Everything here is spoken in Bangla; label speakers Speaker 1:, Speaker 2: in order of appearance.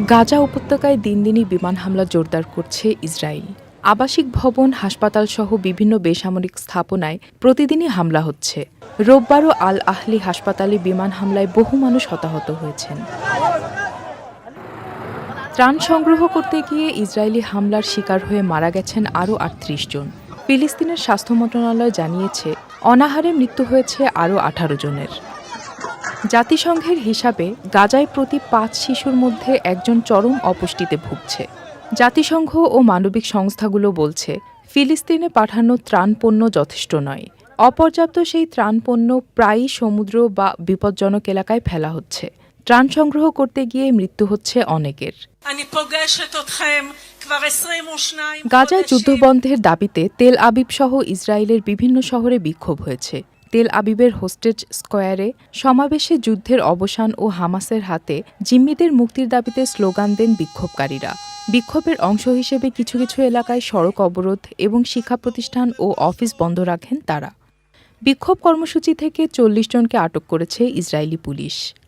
Speaker 1: গাজা উপত্যকায় দিন দিনই বিমান হামলা জোরদার করছে ইসরায়েল। আবাসিক ভবন, হাসপাতালসহ বিভিন্ন বেসামরিক স্থাপনায় প্রতিদিনই হামলা হচ্ছে। রোববারও আল আহলি হাসপাতালে বিমান হামলায় বহু মানুষ হতাহত হয়েছেন। ত্রাণ সংগ্রহ করতে গিয়ে ইসরায়েলি হামলার শিকার হয়ে মারা গেছেন আরও ৩৮ জন। ফিলিস্তিনের স্বাস্থ্য মন্ত্রণালয় জানিয়েছে, অনাহারে মৃত্যু হয়েছে আরও ১৮ জনের। জাতিসংঘের হিসাবে গাজায় প্রতি ৫ শিশুর মধ্যে একজন চরম অপুষ্টিতে ভুগছে। জাতিসংঘ ও মানবিক সংস্থাগুলো বলছে, ফিলিস্তিনে পাঠানো ত্রাণপণ্য যথেষ্ট নয়। অপর্যাপ্ত সেই ত্রাণপণ্য প্রায়ই সমুদ্র বা বিপজ্জনক এলাকায় ফেলা হচ্ছে। ত্রাণ সংগ্রহ করতে গিয়ে মৃত্যু হচ্ছে অনেকের। গাজায় যুদ্ধবন্ধের দাবিতে তেল আবিব সহ ইসরায়েলের বিভিন্ন শহরে বিক্ষোভ হয়েছে। তেল আবিবের হোস্টেজ স্কয়ারে সমাবেশে যুদ্ধের অবসান ও হামাসের হাতে জিম্মিদের মুক্তির দাবিতে স্লোগান দেন বিক্ষোভকারীরা। বিক্ষোভের অংশ হিসেবে কিছু কিছু এলাকায় সড়ক অবরোধ এবং শিক্ষা প্রতিষ্ঠান ও অফিস বন্ধ রাখেন তারা। বিক্ষোভ কর্মসূচি থেকে ৪০ জনকে আটক করেছে ইসরায়েলি পুলিশ।